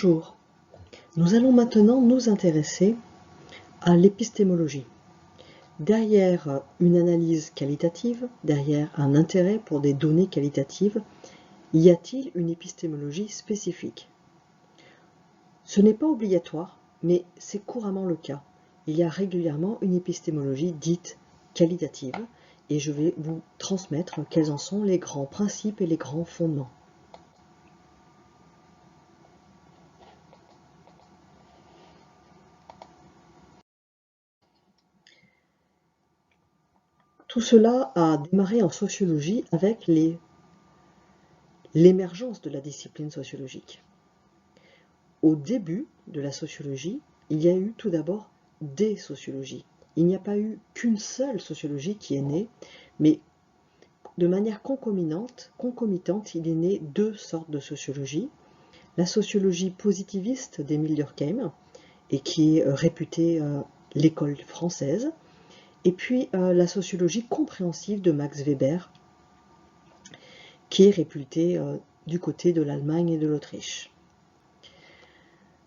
Bonjour, nous allons maintenant nous intéresser à l'épistémologie. Derrière une analyse qualitative, derrière un intérêt pour des données qualitatives, y a-t-il une épistémologie spécifique? Ce n'est pas obligatoire, mais c'est couramment le cas. Il y a régulièrement une épistémologie dite qualitative, et je vais vous transmettre quels en sont les grands principes et les grands fondements. Tout cela a démarré en sociologie avec l'émergence de la discipline sociologique. Au début de la sociologie, il y a eu tout d'abord des sociologies. Il n'y a pas eu qu'une seule sociologie qui est née, mais de manière concomitante, il est né deux sortes de sociologie. La sociologie positiviste d'Émile Durkheim, et qui est réputée l'école française, et puis la sociologie compréhensive de Max Weber, qui est réputée du côté de l'Allemagne et de l'Autriche.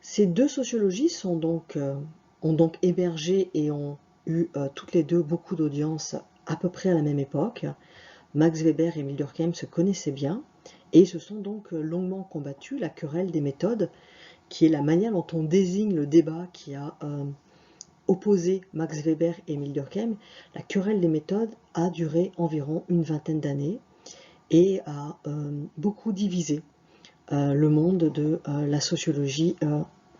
Ces deux sociologies ont donc émergé et ont eu toutes les deux beaucoup d'audience à peu près à la même époque. Max Weber et Émile Durkheim se connaissaient bien et se sont donc longuement combattus la querelle des méthodes, qui est la manière dont on désigne le débat qui a opposé Max Weber et Émile Durkheim. La querelle des méthodes a duré environ une vingtaine d'années et a beaucoup divisé le monde de la sociologie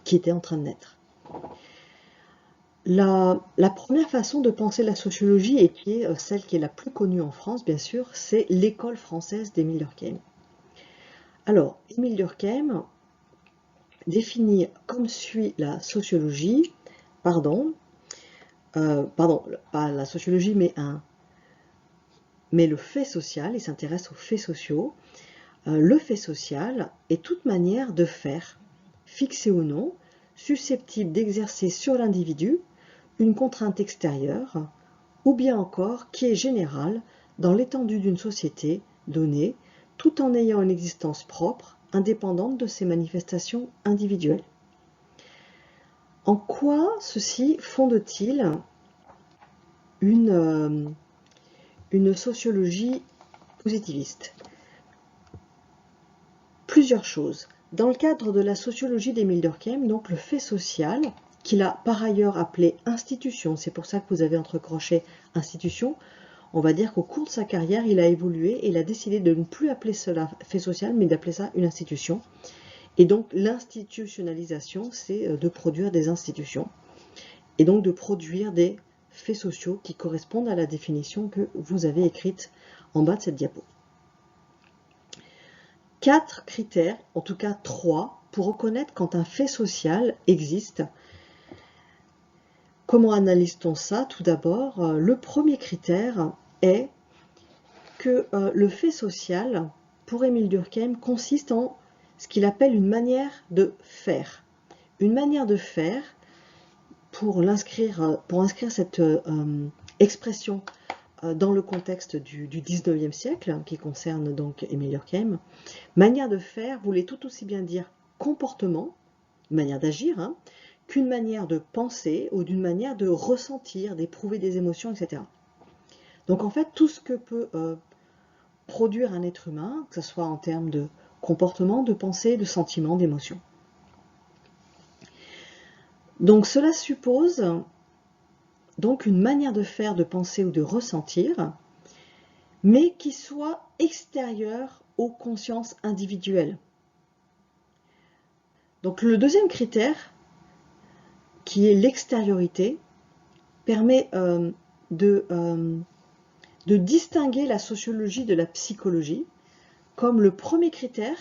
qui était en train de naître. La première façon de penser la sociologie, et qui est celle qui est la plus connue en France, bien sûr, c'est l'école française d'Émile Durkheim. Alors, Émile Durkheim définit comme suit la sociologie, pas la sociologie, mais le fait social. Il s'intéresse aux faits sociaux. Le fait social est toute manière de faire, fixée ou non, susceptible d'exercer sur l'individu une contrainte extérieure, ou bien encore qui est générale dans l'étendue d'une société donnée, tout en ayant une existence propre, indépendante de ses manifestations individuelles. En quoi ceci fonde-t-il une sociologie positiviste? Plusieurs choses. Dans le cadre de la sociologie d'Émile Durkheim, donc le fait social, qu'il a par ailleurs appelé institution, c'est pour ça que vous avez entrecroché institution, on va dire qu'au cours de sa carrière, il a évolué et il a décidé de ne plus appeler cela fait social, mais d'appeler ça une institution. Et donc l'institutionnalisation, c'est de produire des institutions, et donc de produire des faits sociaux qui correspondent à la définition que vous avez écrite en bas de cette diapo. 4 critères, en tout cas 3, pour reconnaître quand un fait social existe. Comment analyse-t-on ça? Tout d'abord, le premier critère est que le fait social, pour Émile Durkheim, consiste en ce qu'il appelle une manière de faire. Une manière de faire, pour inscrire cette expression dans le contexte du 19e siècle, qui concerne donc Émile Durkheim, manière de faire voulait tout aussi bien dire comportement, manière d'agir, qu'une manière de penser ou d'une manière de ressentir, d'éprouver des émotions, etc. Donc en fait, tout ce que peut produire un être humain, que ce soit en termes de comportement, de pensée, de sentiment, d'émotion. Donc cela suppose donc une manière de faire, de penser ou de ressentir, mais qui soit extérieure aux consciences individuelles. Donc le deuxième critère, qui est l'extériorité, permet de distinguer la sociologie de la psychologie, comme le premier critère,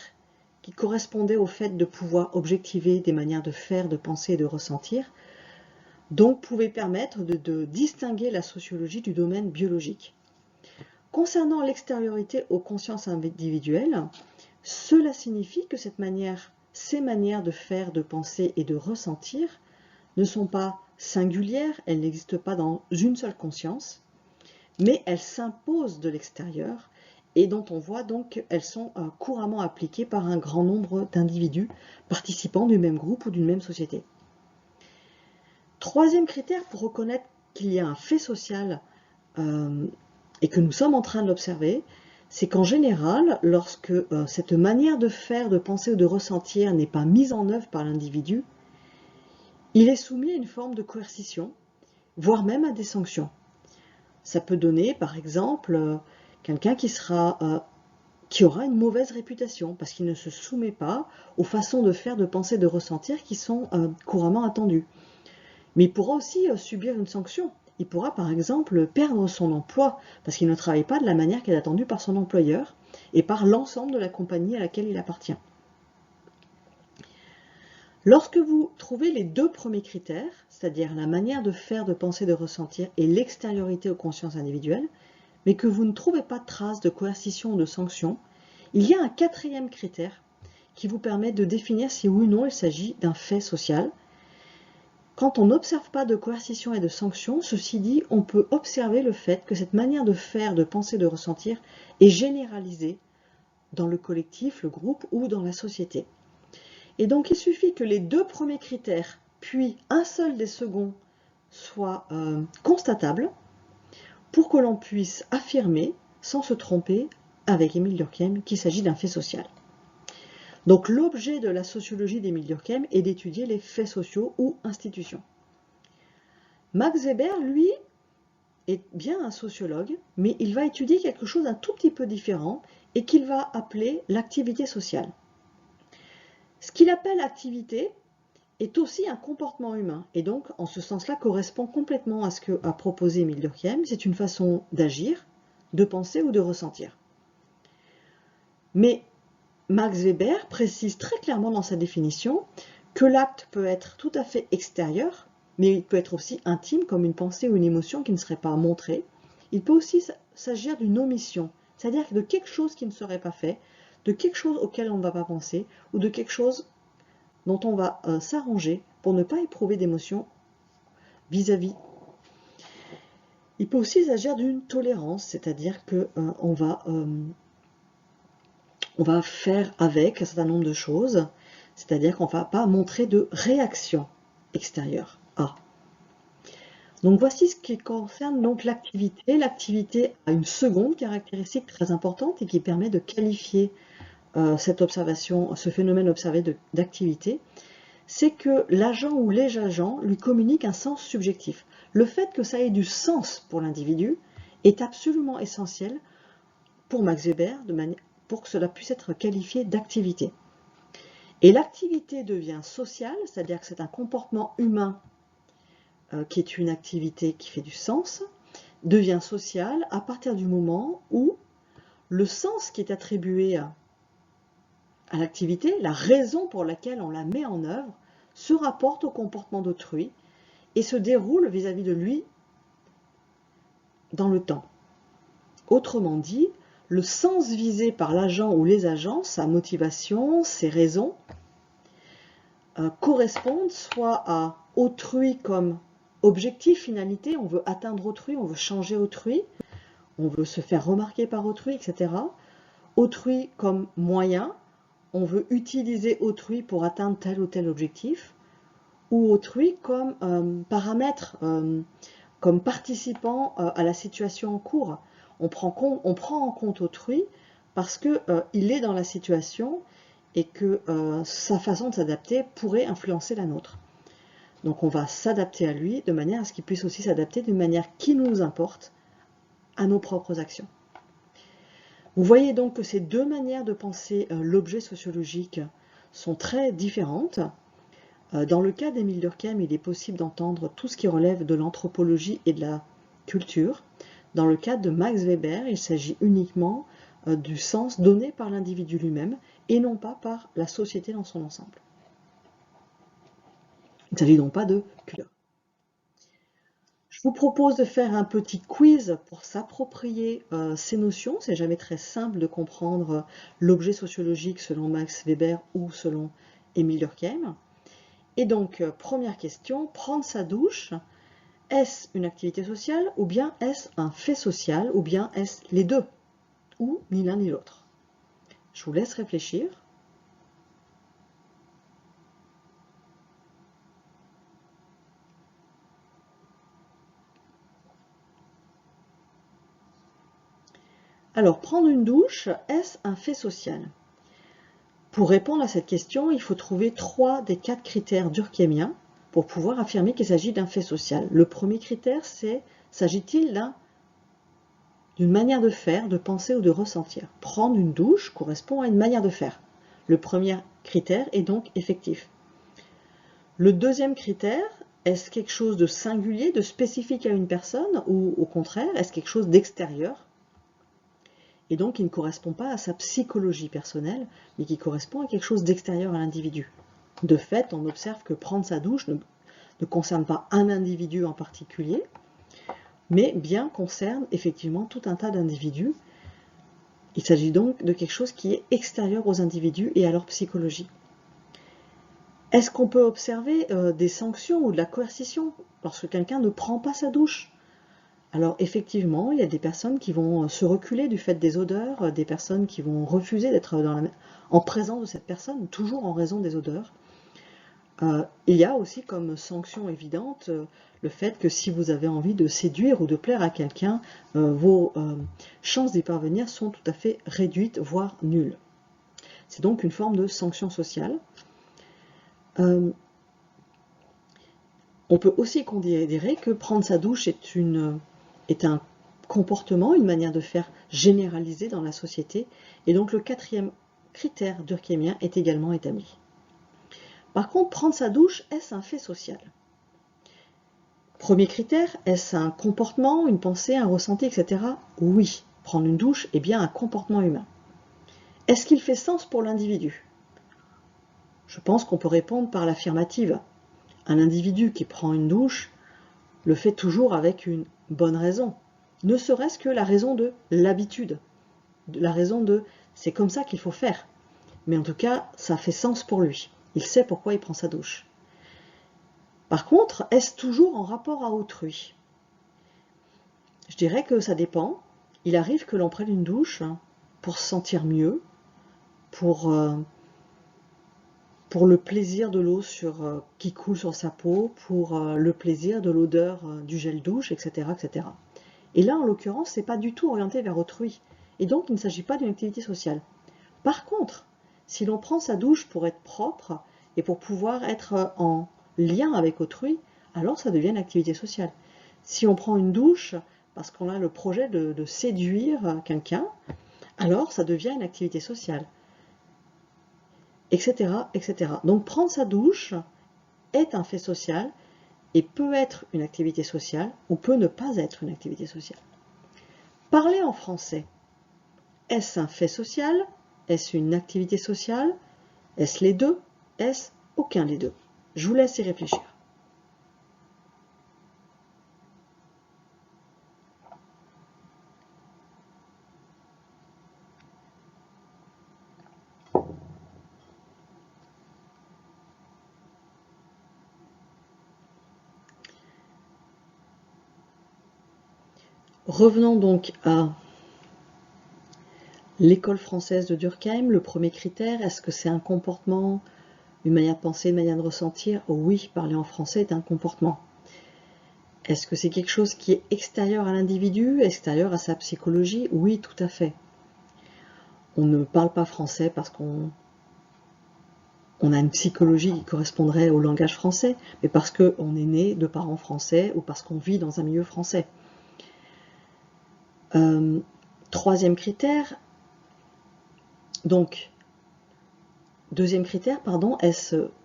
qui correspondait au fait de pouvoir objectiver des manières de faire, de penser et de ressentir, donc pouvait permettre de distinguer la sociologie du domaine biologique. Concernant l'extériorité aux consciences individuelles, cela signifie que ces manières de faire, de penser et de ressentir ne sont pas singulières, elles n'existent pas dans une seule conscience, mais elles s'imposent de l'extérieur et dont on voit donc qu'elles sont couramment appliquées par un grand nombre d'individus participants du même groupe ou d'une même société. Troisième critère pour reconnaître qu'il y a un fait social et que nous sommes en train de l'observer, c'est qu'en général, lorsque cette manière de faire, de penser ou de ressentir n'est pas mise en œuvre par l'individu, il est soumis à une forme de coercition, voire même à des sanctions. Ça peut donner, par exemple, quelqu'un qui aura une mauvaise réputation parce qu'il ne se soumet pas aux façons de faire, de penser, de ressentir qui sont couramment attendues. Mais il pourra aussi subir une sanction. Il pourra par exemple perdre son emploi parce qu'il ne travaille pas de la manière qui est attendue par son employeur et par l'ensemble de la compagnie à laquelle il appartient. Lorsque vous trouvez les deux premiers critères, c'est-à-dire la manière de faire, de penser, de ressentir et l'extériorité aux consciences individuelles, mais que vous ne trouvez pas de traces de coercition ou de sanction, il y a un quatrième critère qui vous permet de définir si oui ou non il s'agit d'un fait social. Quand on n'observe pas de coercition et de sanction, ceci dit, on peut observer le fait que cette manière de faire, de penser, de ressentir est généralisée dans le collectif, le groupe ou dans la société. Et donc il suffit que les deux premiers critères, puis un seul des seconds, soient constatables pour que l'on puisse affirmer, sans se tromper, avec Émile Durkheim, qu'il s'agit d'un fait social. Donc l'objet de la sociologie d'Émile Durkheim est d'étudier les faits sociaux ou institutions. Max Weber, lui, est bien un sociologue, mais il va étudier quelque chose d'un tout petit peu différent et qu'il va appeler l'activité sociale. Ce qu'il appelle activité est aussi un comportement humain, et donc en ce sens-là correspond complètement à ce qu'a proposé Émile Durkheim. C'est une façon d'agir, de penser ou de ressentir. Mais Max Weber précise très clairement dans sa définition que l'acte peut être tout à fait extérieur, mais il peut être aussi intime, comme une pensée ou une émotion qui ne serait pas montrée. Il peut aussi s'agir d'une omission, c'est-à-dire de quelque chose qui ne serait pas fait, de quelque chose auquel on ne va pas penser, ou de quelque chose dont on va s'arranger pour ne pas éprouver d'émotion vis-à-vis. Il peut aussi s'agir d'une tolérance, c'est-à-dire qu'on va faire avec un certain nombre de choses, c'est-à-dire qu'on ne va pas montrer de réaction extérieure à. Donc voici ce qui concerne donc l'activité. L'activité a une seconde caractéristique très importante et qui permet de qualifier cette observation, ce phénomène observé d'activité, c'est que l'agent ou les agents lui communiquent un sens subjectif. Le fait que ça ait du sens pour l'individu est absolument essentiel pour Max Weber, pour que cela puisse être qualifié d'activité. Et l'activité devient sociale, c'est-à-dire que c'est un comportement humain qui est une activité qui fait du sens, devient sociale à partir du moment où le sens qui est attribué à l'activité, la raison pour laquelle on la met en œuvre, se rapporte au comportement d'autrui et se déroule vis-à-vis de lui dans le temps. Autrement dit, le sens visé par l'agent ou les agents, sa motivation, ses raisons, correspondent soit à autrui comme objectif, finalité, on veut atteindre autrui, on veut changer autrui, on veut se faire remarquer par autrui, etc. Autrui comme moyen, on veut utiliser autrui pour atteindre tel ou tel objectif, ou autrui comme paramètre, comme participant à la situation en cours. On prend en compte autrui parce qu'il est dans la situation et que sa façon de s'adapter pourrait influencer la nôtre. Donc on va s'adapter à lui de manière à ce qu'il puisse aussi s'adapter d'une manière qui nous importe à nos propres actions. Vous voyez donc que ces deux manières de penser l'objet sociologique sont très différentes. Dans le cas d'Émile Durkheim, il est possible d'entendre tout ce qui relève de l'anthropologie et de la culture. Dans le cas de Max Weber, il s'agit uniquement du sens donné par l'individu lui-même et non pas par la société dans son ensemble. Il ne s'agit donc pas de culture. Je vous propose de faire un petit quiz pour s'approprier ces notions. C'est jamais très simple de comprendre l'objet sociologique selon Max Weber ou selon Émile Durkheim. Et donc, première question, prendre sa douche, est-ce une activité sociale ou bien est-ce un fait social ou bien est-ce les deux? ou ni l'un ni l'autre. Je vous laisse réfléchir. Alors, prendre une douche, est-ce un fait social? Pour répondre à cette question, il faut trouver 3 des 4 critères durkheimiens pour pouvoir affirmer qu'il s'agit d'un fait social. Le premier critère, c'est s'agit-il d'une manière de faire, de penser ou de ressentir? Prendre une douche correspond à une manière de faire. Le premier critère est donc effectif. Le deuxième critère, est-ce quelque chose de singulier, de spécifique à une personne, ou au contraire, est-ce quelque chose d'extérieur? Et donc qui ne correspond pas à sa psychologie personnelle, mais qui correspond à quelque chose d'extérieur à l'individu. De fait, on observe que prendre sa douche ne concerne pas un individu en particulier, mais bien concerne effectivement tout un tas d'individus. Il s'agit donc de quelque chose qui est extérieur aux individus et à leur psychologie. Est-ce qu'on peut observer des sanctions ou de la coercition lorsque quelqu'un ne prend pas sa douche? Alors effectivement, il y a des personnes qui vont se reculer du fait des odeurs, des personnes qui vont refuser d'être en présence de cette personne, toujours en raison des odeurs. Il y a aussi comme sanction évidente le fait que si vous avez envie de séduire ou de plaire à quelqu'un, vos chances d'y parvenir sont tout à fait réduites, voire nulles. C'est donc une forme de sanction sociale. On peut aussi considérer que prendre sa douche est un comportement, une manière de faire généralisée dans la société, et donc le 4e critère durkheimien est également établi. Par contre, prendre sa douche, est-ce un fait social? Premier critère, est-ce un comportement, une pensée, un ressenti, etc. Oui, prendre une douche est bien un comportement humain. Est-ce qu'il fait sens pour l'individu? Je pense qu'on peut répondre par l'affirmative. Un individu qui prend une douche le fait toujours avec une bonne raison. Ne serait-ce que la raison de l'habitude, la raison de c'est comme ça qu'il faut faire. Mais en tout cas, ça fait sens pour lui. Il sait pourquoi il prend sa douche. Par contre, est-ce toujours en rapport à autrui? Je dirais que ça dépend. Il arrive que l'on prenne une douche pour se sentir mieux, pour le plaisir de l'eau qui coule sur sa peau, pour le plaisir de l'odeur du gel douche, etc., etc. Et là, en l'occurrence, ce n'est pas du tout orienté vers autrui. Et donc, il ne s'agit pas d'une activité sociale. Par contre, si l'on prend sa douche pour être propre et pour pouvoir être en lien avec autrui, alors ça devient une activité sociale. Si on prend une douche parce qu'on a le projet de séduire quelqu'un, alors ça devient une activité sociale, etc., etc. Donc prendre sa douche est un fait social et peut être une activité sociale ou peut ne pas être une activité sociale. Parler en français, est-ce un fait social? Est-ce une activité sociale? Est-ce les deux? Est-ce aucun des deux? Je vous laisse y réfléchir. Revenons donc à l'école française de Durkheim. Le premier critère, est-ce que c'est un comportement, une manière de penser, une manière de ressentir? Oui, parler en français est un comportement. Est-ce que c'est quelque chose qui est extérieur à l'individu, extérieur à sa psychologie? Oui, tout à fait. On ne parle pas français parce qu'on a une psychologie qui correspondrait au langage français, mais parce qu'on est né de parents français ou parce qu'on vit dans un milieu français. Troisième critère, donc, deuxième critère, pardon,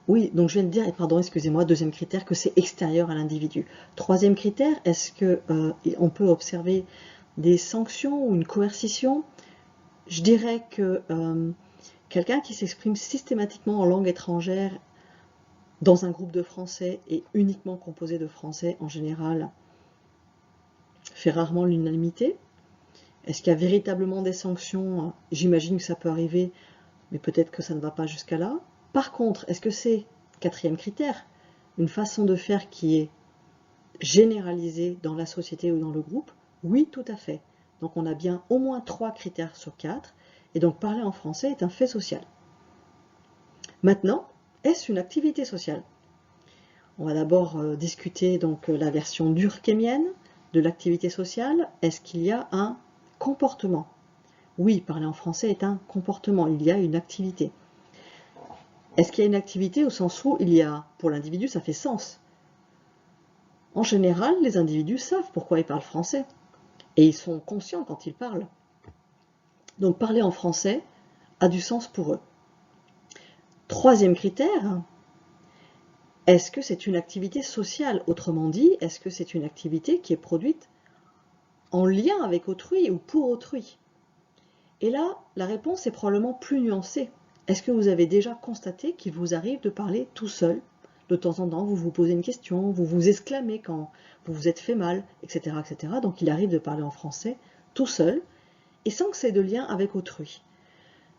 oui, donc je viens de dire, pardon, excusez-moi, deuxième critère, que c'est extérieur à l'individu. Troisième critère, est-ce qu'on peut observer des sanctions ou une coercition? Je dirais que quelqu'un qui s'exprime systématiquement en langue étrangère dans un groupe de Français et uniquement composé de Français en général fait rarement l'unanimité. Est-ce qu'il y a véritablement des sanctions? J'imagine que ça peut arriver, mais peut-être que ça ne va pas jusqu'à là. Par contre, est-ce que c'est, quatrième critère, une façon de faire qui est généralisée dans la société ou dans le groupe? Oui, tout à fait. Donc on a bien au moins 3 critères sur 4, et donc parler en français est un fait social. Maintenant, est-ce une activité sociale? On va d'abord discuter donc la version durkheimienne de l'activité sociale. Est-ce qu'il y a un comportement? Oui, parler en français est un comportement, il y a une activité. Est-ce qu'il y a une activité au sens où il y a, pour l'individu, ça fait sens? En général, les individus savent pourquoi ils parlent français, et ils sont conscients quand ils parlent. Donc parler en français a du sens pour eux. Troisième critère, est-ce que c'est une activité sociale? Autrement dit, est-ce que c'est une activité qui est produite en lien avec autrui ou pour autrui? Et là, la réponse est probablement plus nuancée. Est-ce que vous avez déjà constaté qu'il vous arrive de parler tout seul? De temps en temps, vous vous posez une question, vous vous exclamez quand vous vous êtes fait mal, etc., etc. Donc il arrive de parler en français tout seul et sans que c'est de lien avec autrui.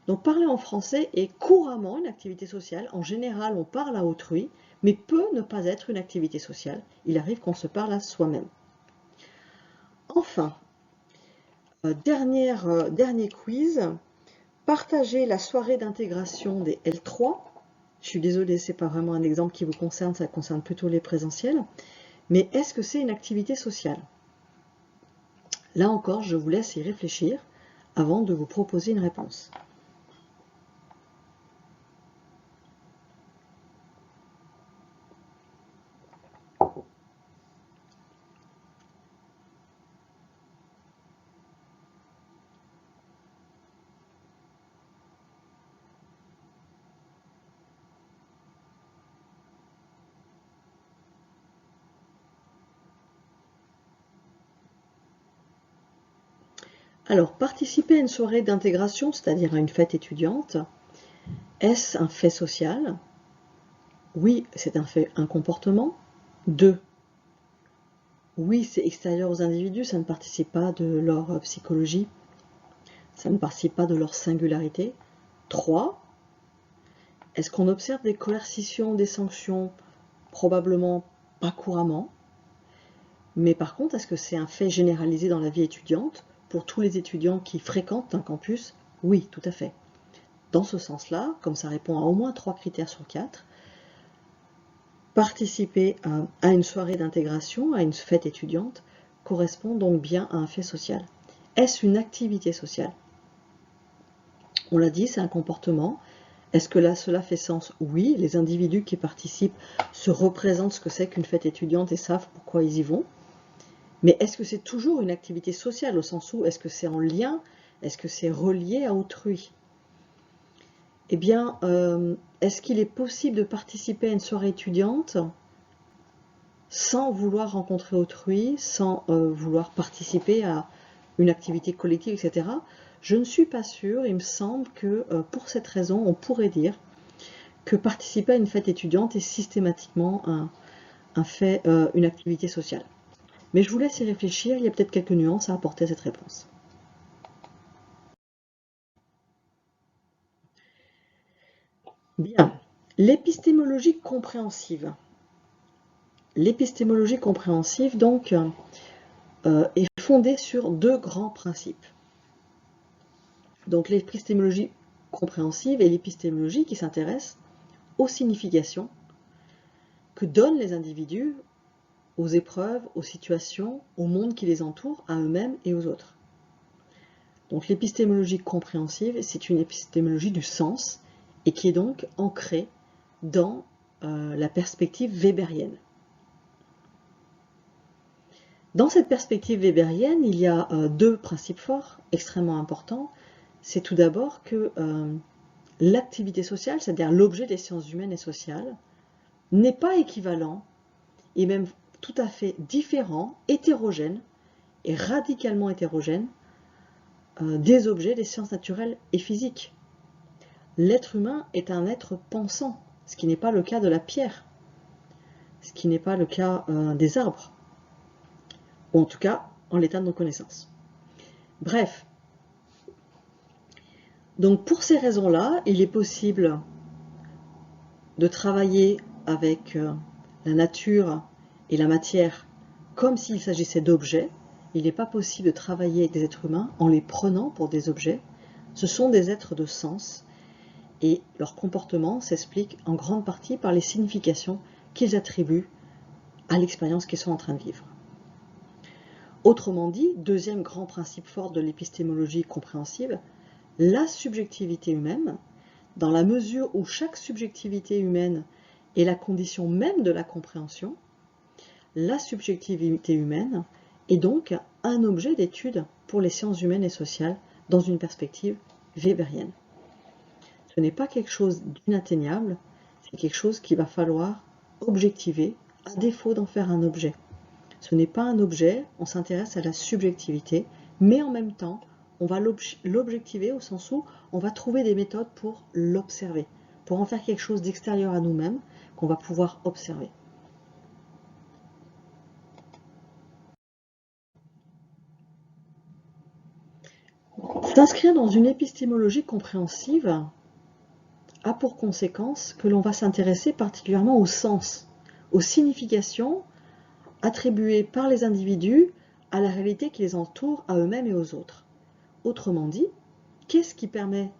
Donc parler en français est couramment une activité sociale. En général, on parle à autrui, mais peut ne pas être une activité sociale. Il arrive qu'on se parle à soi-même. Enfin, dernier quiz. Partager la soirée d'intégration des L3. Je suis désolée, ce n'est pas vraiment un exemple qui vous concerne, ça concerne plutôt les présentiels. Mais est-ce que c'est une activité sociale? Là encore, je vous laisse y réfléchir avant de vous proposer une réponse. Alors, participer à une soirée d'intégration, c'est-à-dire à une fête étudiante, est-ce un fait social? Oui, c'est un comportement. 2. Oui, c'est extérieur aux individus, ça ne participe pas de leur psychologie, ça ne participe pas de leur singularité. 3. Est-ce qu'on observe des coercitions, des sanctions? Probablement pas couramment. Mais par contre, est-ce que c'est un fait généralisé dans la vie étudiante pour tous les étudiants qui fréquentent un campus? Oui, tout à fait. Dans ce sens-là, comme ça répond à au moins 3 critères sur 4, participer à une soirée d'intégration, à une fête étudiante, correspond donc bien à un fait social. Est-ce une activité sociale? On l'a dit, c'est un comportement. Est-ce que là, cela fait sens? Oui, les individus qui participent se représentent ce que c'est qu'une fête étudiante et savent pourquoi ils y vont. Mais est-ce que c'est toujours une activité sociale au sens où est-ce que c'est en lien? Est-ce que c'est relié à autrui? Eh bien, est-ce qu'il est possible de participer à une soirée étudiante sans vouloir rencontrer autrui, sans vouloir participer à une activité collective, etc. Je ne suis pas sûre. Il me semble que pour cette raison, on pourrait dire que participer à une fête étudiante est systématiquement une activité sociale. Mais je vous laisse y réfléchir, il y a peut-être quelques nuances à apporter à cette réponse. Bien, l'épistémologie compréhensive. L'épistémologie compréhensive, donc, est fondée sur 2 grands principes. Donc l'épistémologie compréhensive et l'épistémologie qui s'intéresse aux significations que donnent les individus aux épreuves, aux situations, au monde qui les entoure, à eux-mêmes et aux autres. Donc l'épistémologie compréhensive, c'est une épistémologie du sens et qui est donc ancrée dans la perspective weberienne. Dans cette perspective weberienne, il y a 2 principes forts, extrêmement importants. C'est tout d'abord que l'activité sociale, c'est-à-dire l'objet des sciences humaines et sociales, n'est pas équivalent et même tout à fait différent, hétérogène et radicalement hétérogène des objets des sciences naturelles et physiques. L'être humain est un être pensant, ce qui n'est pas le cas de la pierre, ce qui n'est pas le cas des arbres, ou en tout cas en l'état de nos connaissances. Bref, donc pour ces raisons-là, il est possible de travailler avec la nature et la matière comme s'il s'agissait d'objets, il n'est pas possible de travailler avec des êtres humains en les prenant pour des objets. Ce sont des êtres de sens et leur comportement s'explique en grande partie par les significations qu'ils attribuent à l'expérience qu'ils sont en train de vivre. Autrement dit, deuxième grand principe fort de l'épistémologie compréhensive, la subjectivité humaine, dans la mesure où chaque subjectivité humaine est la condition même de la compréhension, la subjectivité humaine est donc un objet d'étude pour les sciences humaines et sociales dans une perspective weberienne. Ce n'est pas quelque chose d'inatteignable, c'est quelque chose qu'il va falloir objectiver à défaut d'en faire un objet. Ce n'est pas un objet, on s'intéresse à la subjectivité, mais en même temps, on va l'objectiver au sens où on va trouver des méthodes pour l'observer, pour en faire quelque chose d'extérieur à nous-mêmes qu'on va pouvoir observer. S'inscrire dans une épistémologie compréhensive a pour conséquence que l'on va s'intéresser particulièrement au sens, aux significations attribuées par les individus à la réalité qui les entoure, à eux-mêmes et aux autres. Autrement dit, qu'est-ce qui permet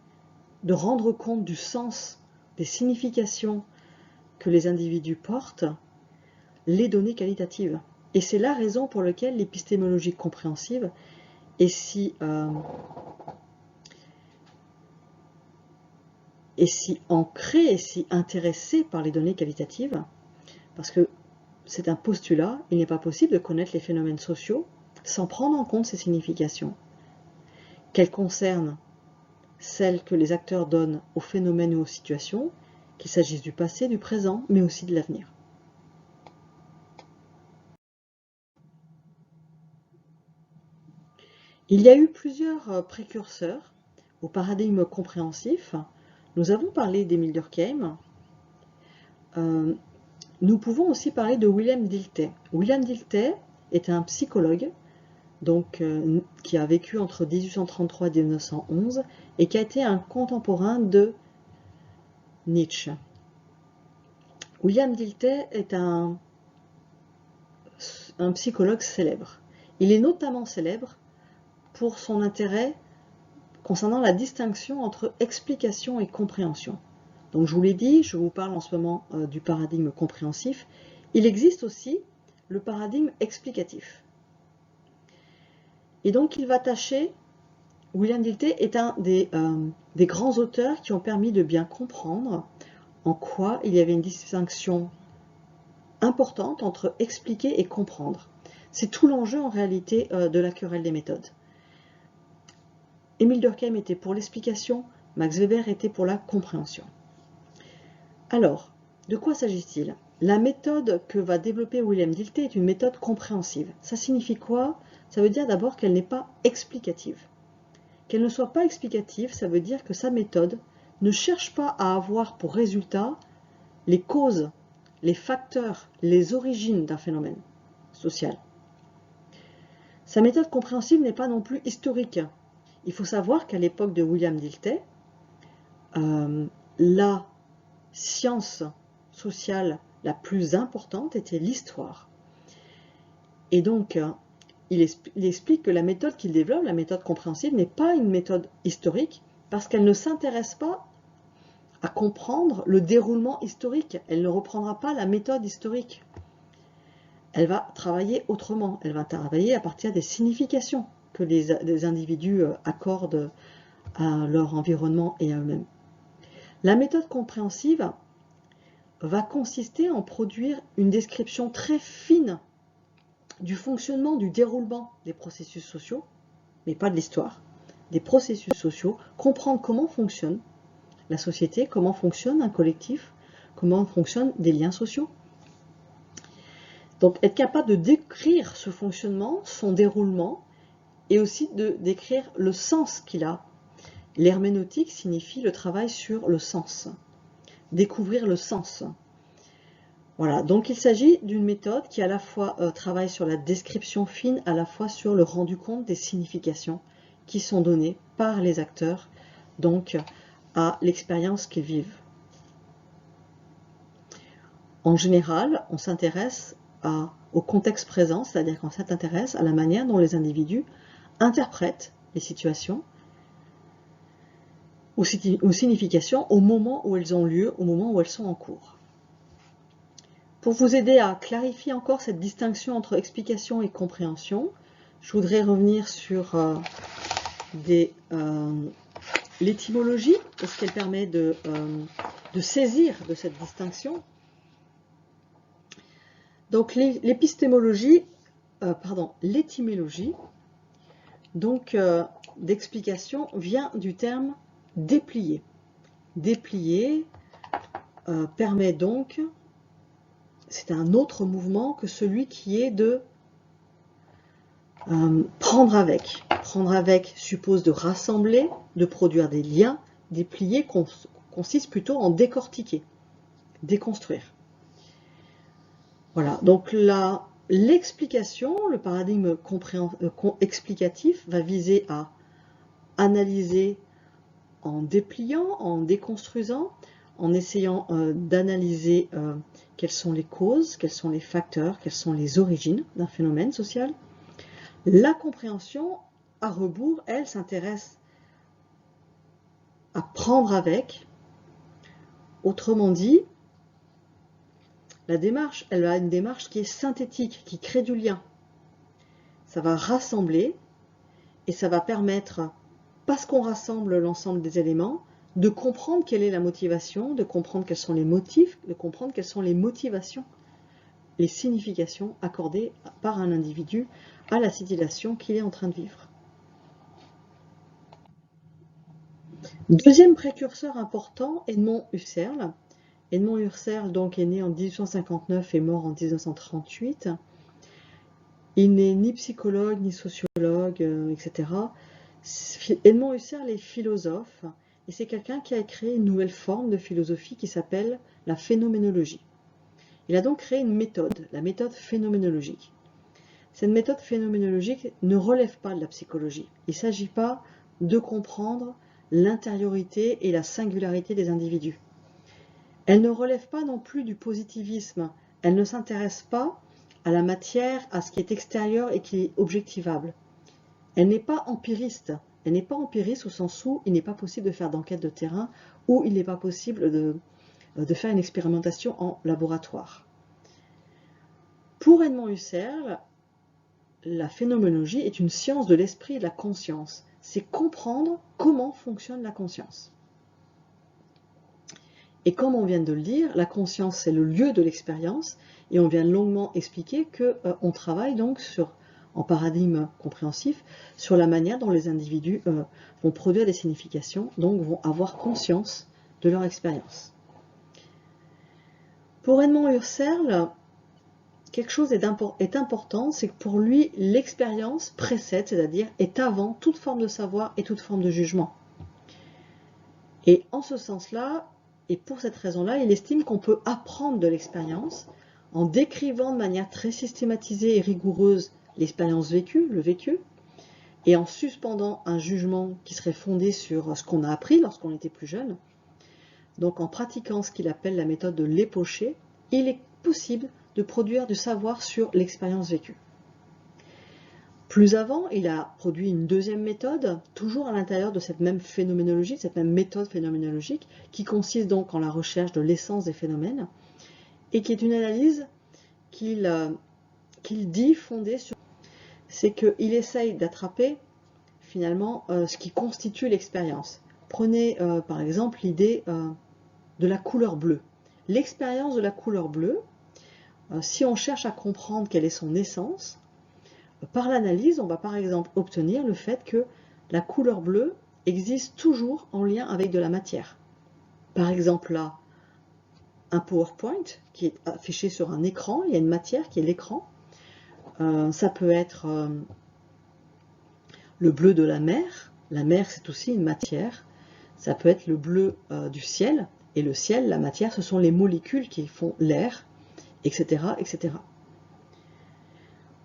de rendre compte du sens, des significations que les individus portent? Les données qualitatives. Et c'est la raison pour laquelle l'épistémologie compréhensive est si ancrée et si intéressée par les données qualitatives, parce que c'est un postulat, il n'est pas possible de connaître les phénomènes sociaux sans prendre en compte ces significations, qu'elles concernent celles que les acteurs donnent aux phénomènes ou aux situations, qu'il s'agisse du passé, du présent, mais aussi de l'avenir. Il y a eu plusieurs précurseurs au paradigme compréhensif. Nous avons parlé d'Émile Durkheim. Nous pouvons aussi parler de William Dilthey. William Dilthey est un psychologue qui a vécu entre 1833 et 1911 et qui a été un contemporain de Nietzsche. William Dilthey est un psychologue célèbre. Il est notamment célèbre pour son intérêt concernant la distinction entre explication et compréhension. Donc je vous l'ai dit, je vous parle en ce moment du paradigme compréhensif. Il existe aussi le paradigme explicatif. Et donc il va tâcher, William Dilthey est un des grands auteurs qui ont permis de bien comprendre en quoi il y avait une distinction importante entre expliquer et comprendre. C'est tout l'enjeu en réalité de la querelle des méthodes. Émile Durkheim était pour l'explication, Max Weber était pour la compréhension. Alors, de quoi s'agit-il? La méthode que va développer William Dilthey est une méthode compréhensive. Ça signifie quoi? Ça veut dire d'abord qu'elle n'est pas explicative. Qu'elle ne soit pas explicative, ça veut dire que sa méthode ne cherche pas à avoir pour résultat les causes, les facteurs, les origines d'un phénomène social. Sa méthode compréhensive n'est pas non plus historique. Il faut savoir qu'à l'époque de William Dilthey, la science sociale la plus importante était l'histoire. Et donc, il explique que la méthode qu'il développe, la méthode compréhensive, n'est pas une méthode historique parce qu'elle ne s'intéresse pas à comprendre le déroulement historique. Elle ne reprendra pas la méthode historique. Elle va travailler autrement. Elle va travailler à partir des significations que les individus accordent à leur environnement et à eux-mêmes. La méthode compréhensive va consister en produire une description très fine du fonctionnement, du déroulement des processus sociaux, mais pas de l'histoire, des processus sociaux, comprendre comment fonctionne la société, comment fonctionne un collectif, comment fonctionnent des liens sociaux. Donc être capable de décrire ce fonctionnement, son déroulement, et aussi de décrire le sens qu'il a. L'herméneutique signifie le travail sur le sens, découvrir le sens. Voilà, donc il s'agit d'une méthode qui à la fois travaille sur la description fine, à la fois sur le rendu compte des significations qui sont données par les acteurs, donc à l'expérience qu'ils vivent. En général, on s'intéresse au contexte présent, c'est-à-dire qu'on s'intéresse à la manière dont les individus interprètent les situations, aux significations au moment où elles ont lieu, au moment où elles sont en cours. Pour vous aider à clarifier encore cette distinction entre explication et compréhension, je voudrais revenir sur l'étymologie, parce qu'elle permet de saisir de cette distinction. Donc l'étymologie, donc d'explication vient du terme déplier. Déplier permet donc, c'est un autre mouvement que celui qui est de prendre avec. Prendre avec suppose de rassembler, de produire des liens. Déplier consiste plutôt en décortiquer, déconstruire. Voilà, donc l'explication, le paradigme explicatif va viser à analyser en dépliant, en déconstruisant, en essayant d'analyser quelles sont les causes, quels sont les facteurs, quelles sont les origines d'un phénomène social. La compréhension, à rebours, elle s'intéresse à prendre avec. Autrement dit, la démarche, elle a une démarche qui est synthétique, qui crée du lien. Ça va rassembler et ça va permettre, parce qu'on rassemble l'ensemble des éléments, de comprendre quelle est la motivation, de comprendre quels sont les motifs, de comprendre quelles sont les motivations, les significations accordées par un individu à la situation qu'il est en train de vivre. Deuxième précurseur important, Edmond Husserl. Edmond Husserl donc, est né en 1859 et mort en 1938. Il n'est ni psychologue, ni sociologue, etc. Edmond Husserl est philosophe, et c'est quelqu'un qui a créé une nouvelle forme de philosophie qui s'appelle la phénoménologie. Il a donc créé une méthode, la méthode phénoménologique. Cette méthode phénoménologique ne relève pas de la psychologie. Il ne s'agit pas de comprendre l'intériorité et la singularité des individus. Elle ne relève pas non plus du positivisme. Elle ne s'intéresse pas à la matière, à ce qui est extérieur et qui est objectivable. Elle n'est pas empiriste. Elle n'est pas empiriste au sens où il n'est pas possible de faire d'enquête de terrain, ou il n'est pas possible de faire une expérimentation en laboratoire. Pour Edmond Husserl, la phénoménologie est une science de l'esprit et de la conscience. C'est comprendre comment fonctionne la conscience. Et comme on vient de le dire, la conscience c'est le lieu de l'expérience, et on vient longuement expliquer qu'on travaille donc en paradigme compréhensif sur la manière dont les individus vont produire des significations, donc vont avoir conscience de leur expérience. Pour Edmond Husserl, quelque chose est important, c'est que pour lui, l'expérience précède, c'est-à-dire est avant toute forme de savoir et toute forme de jugement. Et en ce sens-là, et pour cette raison-là, il estime qu'on peut apprendre de l'expérience en décrivant de manière très systématisée et rigoureuse l'expérience vécue, le vécu, et en suspendant un jugement qui serait fondé sur ce qu'on a appris lorsqu'on était plus jeune. Donc en pratiquant ce qu'il appelle la méthode de l'époché, il est possible de produire du savoir sur l'expérience vécue. Plus avant, il a produit une deuxième méthode, toujours à l'intérieur de cette même phénoménologie, cette même méthode phénoménologique, qui consiste donc en la recherche de l'essence des phénomènes, et qui est une analyse qu'il dit fondée sur... C'est qu'il essaye d'attraper finalement ce qui constitue l'expérience. Prenez par exemple l'idée de la couleur bleue. L'expérience de la couleur bleue, si on cherche à comprendre quelle est son essence, par l'analyse, on va par exemple obtenir le fait que la couleur bleue existe toujours en lien avec de la matière. Par exemple là, un PowerPoint qui est affiché sur un écran, il y a une matière qui est l'écran. Ça peut être le bleu de la mer c'est aussi une matière. Ça peut être le bleu du ciel, et le ciel, la matière, ce sont les molécules qui font l'air, etc., etc.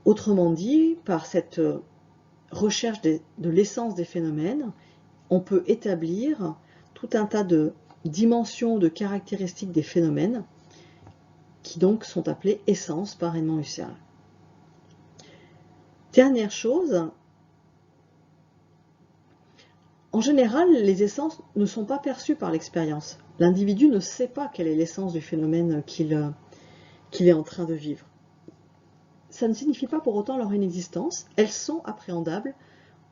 Autrement dit, par cette recherche de l'essence des phénomènes, on peut établir tout un tas de dimensions, de caractéristiques des phénomènes qui donc sont appelées essences par Edmond Husserl. Dernière chose, en général, les essences ne sont pas perçues par l'expérience. L'individu ne sait pas quelle est l'essence du phénomène qu'il est en train de vivre. Ça ne signifie pas pour autant leur inexistence. Elles sont appréhendables,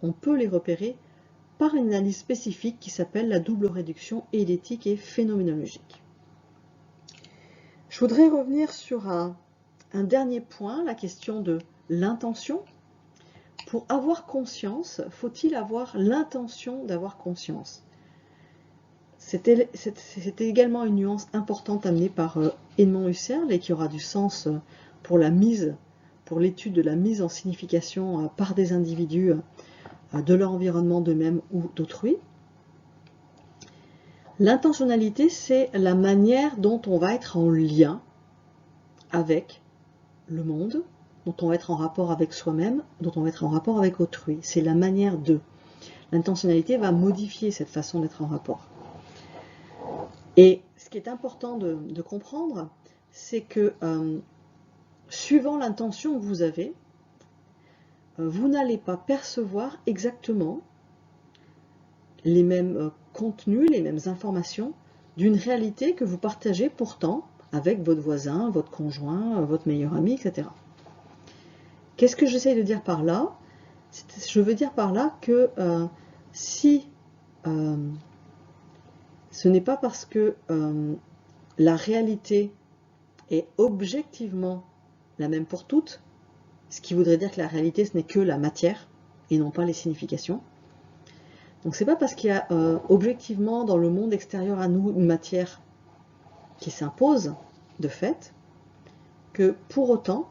on peut les repérer par une analyse spécifique qui s'appelle la double réduction eidetique et phénoménologique. Je voudrais revenir sur un dernier point, la question de l'intention. Pour avoir conscience, faut-il avoir l'intention d'avoir conscience? C'était également une nuance importante amenée par Edmond Husserl et qui aura du sens pour l'étude de la mise en signification par des individus de leur environnement d'eux-mêmes ou d'autrui. L'intentionnalité, c'est la manière dont on va être en lien avec le monde, dont on va être en rapport avec soi-même, dont on va être en rapport avec autrui. C'est la manière de. L'intentionnalité va modifier cette façon d'être en rapport. Et ce qui est important de comprendre, c'est que suivant l'intention que vous avez, vous n'allez pas percevoir exactement les mêmes contenus, les mêmes informations d'une réalité que vous partagez pourtant avec votre voisin, votre conjoint, votre meilleur ami, etc. Qu'est-ce que j'essaye de dire par là? Je veux dire par là que si ce n'est pas parce que la réalité est objectivement la même pour toutes, ce qui voudrait dire que la réalité ce n'est que la matière et non pas les significations. Donc c'est pas parce qu'il y a objectivement dans le monde extérieur à nous une matière qui s'impose de fait que pour autant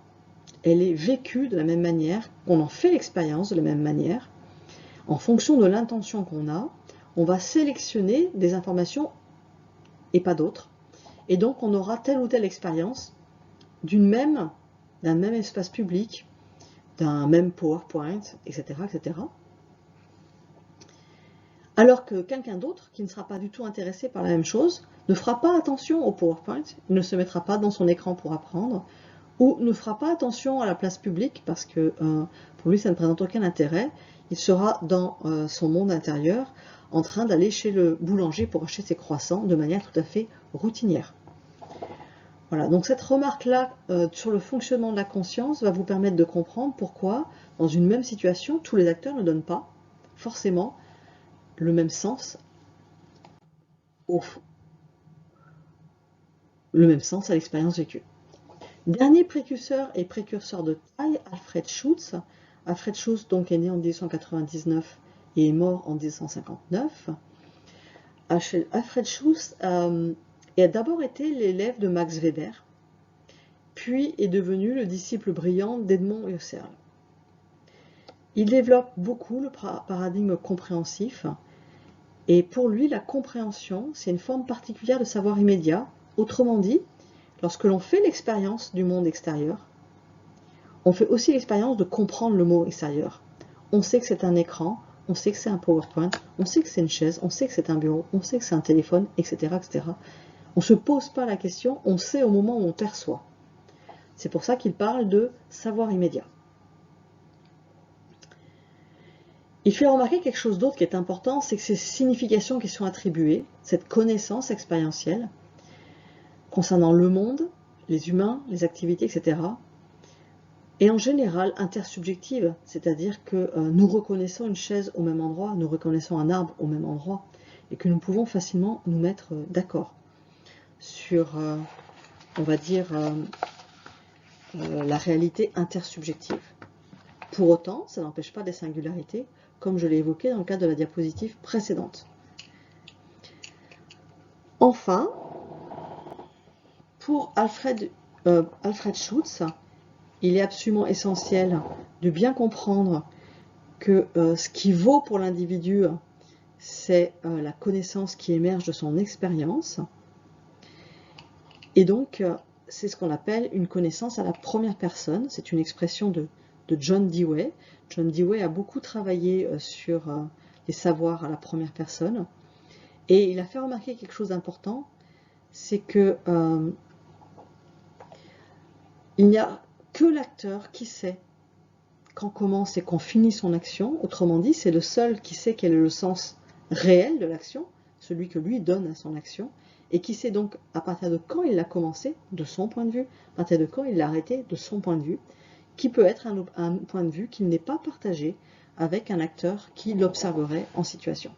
elle est vécue de la même manière, qu'on en fait l'expérience de la même manière. En fonction de l'intention qu'on a, on va sélectionner des informations et pas d'autres. Et donc on aura telle ou telle expérience d'un même espace public, d'un même PowerPoint, etc., etc. Alors que quelqu'un d'autre, qui ne sera pas du tout intéressé par la même chose, ne fera pas attention au PowerPoint, il ne se mettra pas dans son écran pour apprendre, ou ne fera pas attention à la place publique parce que pour lui ça ne présente aucun intérêt, il sera dans son monde intérieur en train d'aller chez le boulanger pour acheter ses croissants de manière tout à fait routinière. Voilà, donc cette remarque-là sur le fonctionnement de la conscience va vous permettre de comprendre pourquoi, dans une même situation, tous les acteurs ne donnent pas forcément le même sens à l'expérience vécue. Dernier précurseur et précurseur de taille, Alfred Schutz. Alfred Schutz donc est né en 1899 et est mort en 1959. Alfred Schutz a d'abord été l'élève de Max Weber, puis est devenu le disciple brillant d'Edmond Husserl. Il développe beaucoup le paradigme compréhensif, et pour lui, la compréhension, c'est une forme particulière de savoir immédiat. Autrement dit, lorsque l'on fait l'expérience du monde extérieur, on fait aussi l'expérience de comprendre le mot extérieur. On sait que c'est un écran, on sait que c'est un PowerPoint, on sait que c'est une chaise, on sait que c'est un bureau, on sait que c'est un téléphone, etc., etc. On ne se pose pas la question, on sait au moment où on perçoit. C'est pour ça qu'il parle de savoir immédiat. Il fait remarquer quelque chose d'autre qui est important, c'est que ces significations qui sont attribuées, cette connaissance expérientielle, concernant le monde, les humains, les activités, etc., est en général intersubjective, c'est-à-dire que nous reconnaissons une chaise au même endroit, nous reconnaissons un arbre au même endroit, et que nous pouvons facilement nous mettre d'accord sur, on va dire, la réalité intersubjective. Pour autant, ça n'empêche pas des singularités, comme je l'ai évoqué dans le cadre de la diapositive précédente. Enfin, pour Alfred Schutz, il est absolument essentiel de bien comprendre que ce qui vaut pour l'individu, c'est la connaissance qui émerge de son expérience. Et donc, c'est ce qu'on appelle une connaissance à la première personne. C'est une expression de John Dewey. John Dewey a beaucoup travaillé sur les savoirs à la première personne. Et il a fait remarquer quelque chose d'important, c'est que Il n'y a que l'acteur qui sait quand commence et quand finit son action. Autrement dit, c'est le seul qui sait quel est le sens réel de l'action, celui que lui donne à son action, et qui sait donc à partir de quand il l'a commencé, de son point de vue, à partir de quand il l'a arrêté, de son point de vue, qui peut être un point de vue qui n'est pas partagé avec un acteur qui l'observerait en situation.